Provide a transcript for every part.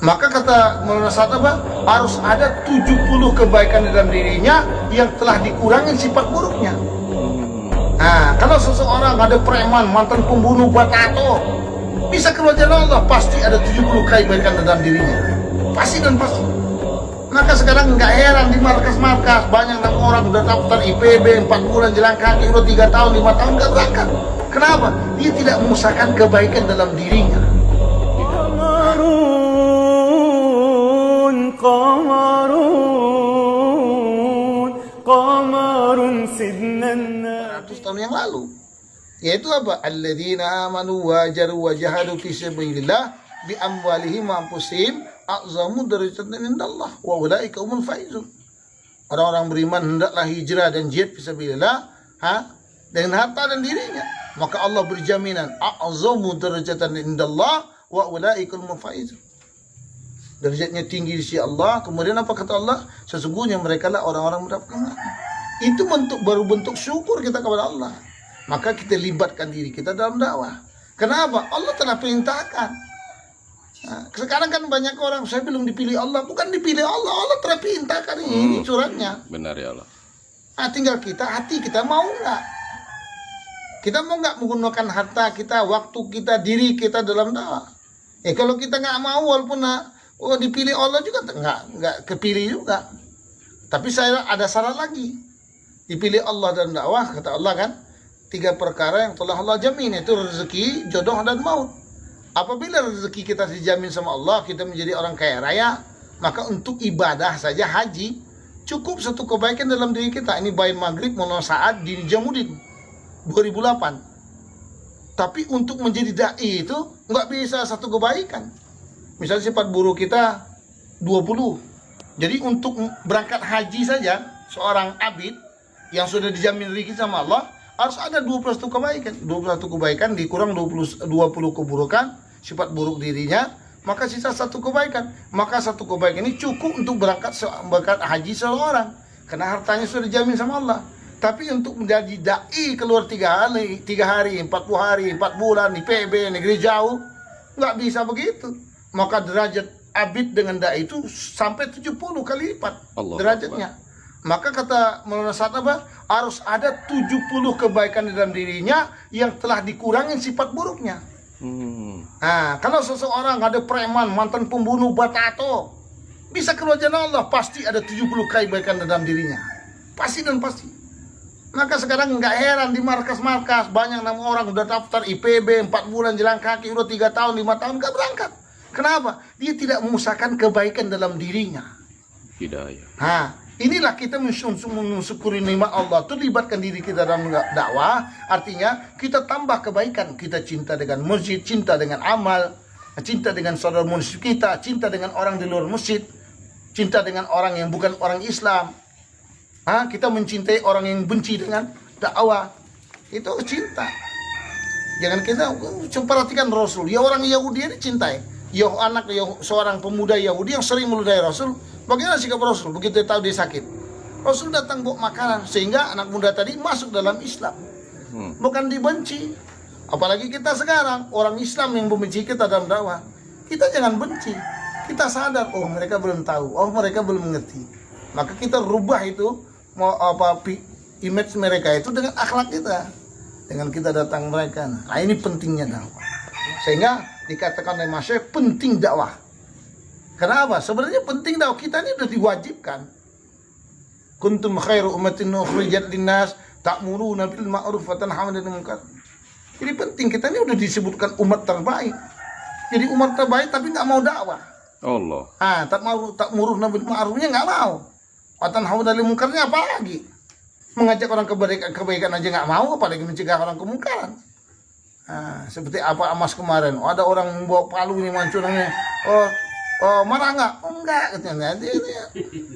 Maka kata Maulana Sa'ad apa? Harus ada 70 kebaikan dalam dirinya yang telah dikurangi sifat buruknya. Nah, kalau seseorang ada preman, mantan pembunuh, batato, bisa keluar jalan Allah, pasti ada 70 kebaikan dalam dirinya. Pasti dan pasti. Maka sekarang nggak heran di markas-markas banyak orang udah daftar IPB 4 bulan jalan kaki, udah 3 tahun, 5 tahun nggak berangkat. Kenapa? Dia tidak mengusahakan kebaikan dalam dirinya. Qamarun sidnan 100 tahun yang lalu. Yaitu apa? Alladzina amanu wa jaru wa jahadu fi sabilillah bi amwalihim wa anfusihim a'zamu darajatan indallah wa ulaika humul faizun. Orang-orang beriman hendaklah hijrah dan jihad fi sabilillah, dengan harta dan dirinya. Maka Allah berjaminan a'zamu darajatan indallah wa ulaika humul faizun. Derajatnya tinggi di sisi Allah. Kemudian apa kata Allah? Sesungguhnya mereka lah orang-orang mendapatkan. Itu baru bentuk syukur kita kepada Allah. Maka kita libatkan diri kita dalam dakwah. Kenapa? Allah telah perintahkan. Nah, sekarang kan banyak orang, saya belum dipilih Allah. Bukan dipilih Allah, Allah telah perintahkan ini suratnya. Benar ya Allah. Nah, tinggal kita, hati kita mau nggak? Kita mau nggak menggunakan harta kita, waktu kita, diri kita dalam dakwah? Kalau kita nggak mau, walaupun dipilih Allah juga nggak kepilih juga. Tapi saya ada syarat lagi. Dipilih Allah dan dakwah, kata Allah kan, 3 perkara yang telah Allah jamin, itu rezeki, jodoh, dan maut. Apabila rezeki kita dijamin sama Allah, kita menjadi orang kaya raya, maka untuk ibadah saja haji, cukup 1 kebaikan dalam diri kita. Ini bayin maghrib, Maulana Sa'ad di Jamudin 2008. Tapi untuk menjadi da'i itu nggak bisa 1 kebaikan. Misalnya sifat buruk kita 20. Jadi untuk berangkat haji saja, seorang abid yang sudah dijamin rezeki sama Allah, harus ada 21 kebaikan. 21 kebaikan dikurang 20 keburukan, sifat buruk dirinya, maka sisa 1 kebaikan. Maka 1 kebaikan ini cukup untuk berangkat haji seorang, karena hartanya sudah dijamin sama Allah. Tapi untuk menjadi da'i keluar 3 hari, 40 hari, 4 bulan, di PB, negeri jauh, nggak bisa begitu. Maka derajat abid dengan da'i itu sampai 70 kali lipat derajatnya. Maka kata Maulana Sa'ad apa? Harus ada 70 kebaikan dalam dirinya yang telah dikurangi sifat buruknya. Nah, kalau seseorang ada preman, mantan pembunuh, batato, bisa keluar jalan Allah, pasti ada 70 kebaikan dalam dirinya. Pasti dan pasti. Maka sekarang nggak heran di markas-markas banyak orang udah daftar IPB 4 bulan jalan kaki, udah 3 tahun, 5 tahun nggak berangkat. Kenapa? Dia tidak mengusahakan kebaikan dalam dirinya. Hidayah. Nah, inilah kita mensyukuri nikmat Allah, terlibatkan diri kita dalam dakwah. Artinya kita tambah kebaikan. Kita cinta dengan masjid, cinta dengan amal, cinta dengan saudara muslim kita, cinta dengan orang di luar masjid, cinta dengan orang yang bukan orang Islam. Kita mencintai orang yang benci dengan dakwah. Itu cinta. Jangan kita perhatikan Rasul. Ya orang Yahudi dicintai. Ya seorang pemuda Yahudi yang sering meludahi Rasul. Bagaimana sikap Rasul? Begitu dia tahu dia sakit, Rasul datang bawa makanan, sehingga anak muda tadi masuk dalam Islam. Bukan dibenci. Apalagi kita sekarang, orang Islam yang membenci kita dalam dakwah. Kita jangan benci. Kita sadar, mereka belum tahu, mereka belum mengerti. Maka kita rubah itu, image mereka itu dengan akhlak kita. Dengan kita datang mereka. Nah, ini pentingnya dakwah. Sehingga dikatakan oleh Mas Syekh, penting dakwah. Kenapa? Sebenarnya penting dakwah. Kita ini sudah diwajibkan. Kuntum khairu ummatin ukhrijat linnas ta'muruna bil ma'ruf wa tanhauna 'anil munkar. Jadi penting, kita ini sudah disebutkan umat terbaik. Jadi umat terbaik tapi nggak mau dakwah. Allah. Ta'muruna bil ma'rufnya nggak mau. Wa tanhauna 'anil munkarnya apalagi? Mengajak orang kebaikan aja nggak mau, apalagi mencegah orang kemungkaran. Seperti apa Amas kemarin, ada orang membawa palu ini mancurnya. Marah nggak? Enggak, katanya. Dia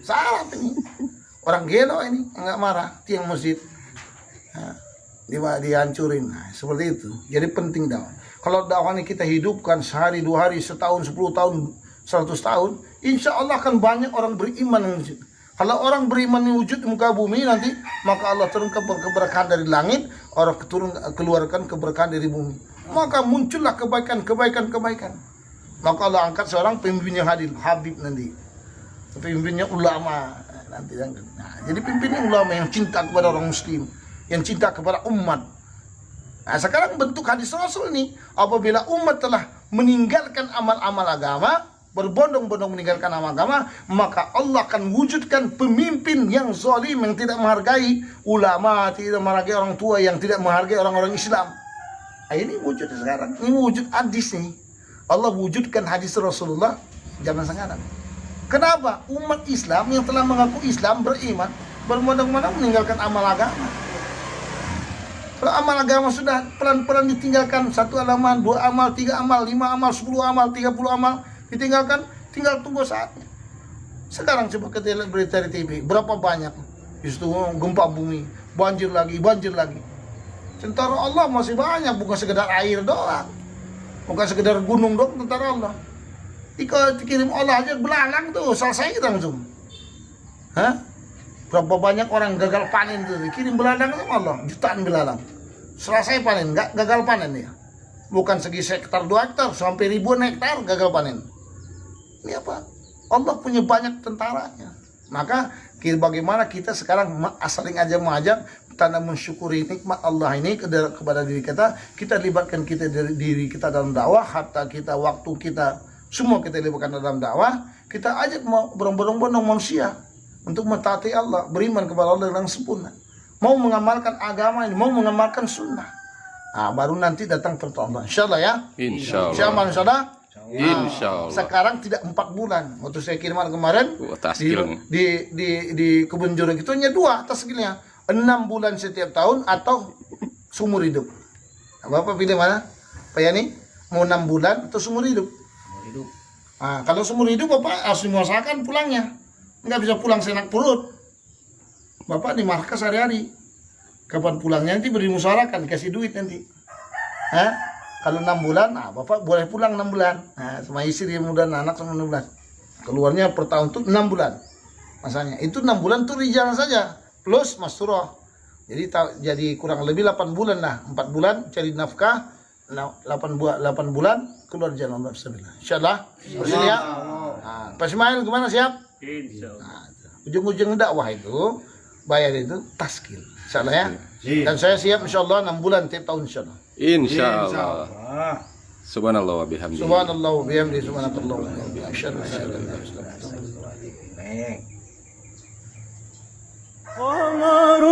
salah ini. Orang gelo ini enggak marah, tiang masjid. Dihancurin. Seperti itu. Jadi penting dakwah. Kalau dakwah ini kita hidupkan sehari, 2 hari, setahun, 10 tahun, 100 tahun, insya Allah akan banyak orang beriman yang wujud. Kalau orang beriman yang wujud di muka bumi nanti, maka Allah turunkan keberkahan dari langit, orang keluarkan keberkahan dari bumi. Maka muncullah kebaikan. Maka Allah angkat seorang pemimpin yang Habib nanti. Pemimpinnya ulama nanti. Nah, jadi pemimpinnya ulama yang cinta kepada orang muslim, yang cinta kepada umat. Nah, sekarang bentuk hadis Rasul ini, apabila umat telah meninggalkan amal-amal agama, berbondong-bondong meninggalkan amal agama, maka Allah akan wujudkan pemimpin yang zalim, yang tidak menghargai ulama, tidak menghargai orang tua, yang tidak menghargai orang-orang Islam. Nah, ini wujud sekarang, ini wujud hadis nih. Allah wujudkan hadis Rasulullah zaman sekarang. Kenapa? Umat Islam yang telah mengaku Islam, beriman, berbondong-bondong meninggalkan amal agama. Kalau amal agama sudah pelan-pelan ditinggalkan, 1 halaman, 2 amal, 3 amal, 5 amal, 10 amal, 30 amal ditinggalkan, tinggal tunggu saatnya. Sekarang coba kita lihat berita di TV, berapa banyak justru gempa bumi, banjir lagi. Tentara Allah masih banyak, bukan sekedar air doang, bukan sekedar gunung doang tentara Allah. Dikirim Allah aja belalang tuh, selesai kita langsung. Hah? Berapa banyak orang gagal panen tuh, dikirim belalang sama Allah, jutaan belalang. Selesai panen, nggak gagal panen ya. Bukan segi hektar 2 hektar, sampai ribuan hektar gagal panen. Ini apa? Allah punya banyak tentaranya. Maka bagaimana kita sekarang saling aja mengajak tanda mensyukuri nikmat Allah ini kepada diri kita. Kita libatkan diri kita dalam dakwah, harta kita, waktu kita, semua kita libatkan dalam dakwah. Kita ajak berbondong-bondong manusia untuk mentaati Allah, beriman kepada Allah yang sempurna, mau mengamalkan agama ini, mau mengamalkan sunnah. Nah, baru nanti datang pertolongan, insyaallah ya. Insyaallah. Insyaallah. Insyaallah. Sekarang tidak 4 bulan. Waktu saya kiriman kemarin di kebun jeruk itu hanya 2 taskilnya. 6 bulan setiap tahun atau seumur hidup. Nah, Bapak pilih mana? Pak Yani, mau 6 bulan atau seumur hidup? Nah, kalau seumur hidup Bapak harus dimuasakan pulangnya. Nggak bisa pulang senak perut. Bapak di markas hari-hari. Kapan pulangnya nanti beri musyawarahkan, dikasih duit nanti. Hah? Kalau 6 bulan, nah Bapak boleh pulang 6 bulan. Nah, sama istri muda, anak sama 6 bulan. Keluarnya per tahun tuh 6 bulan. Masanya itu 6 bulan tuh rijal saja plus masturah. Jadi kurang lebih 8 bulan lah. 4 bulan cari nafkah, 8 bulan keluar jalan Allah bismillah. Insyaallah. Bersini ya. Nah, Pak Ismail gimana, siap? Insyaallah. Nah, ujung-ujung dakwah itu bayar itu taskil. Insyaallah ya. Dan saya siap insyaallah 6 bulan tiap tahun insyaallah. Insyaallah. Subhanallah wa bihamdihi. Subhanallah wa bihamdihi, subhanakallah wa bihamdihi. Asyhadu an la ilaha illallah. قمر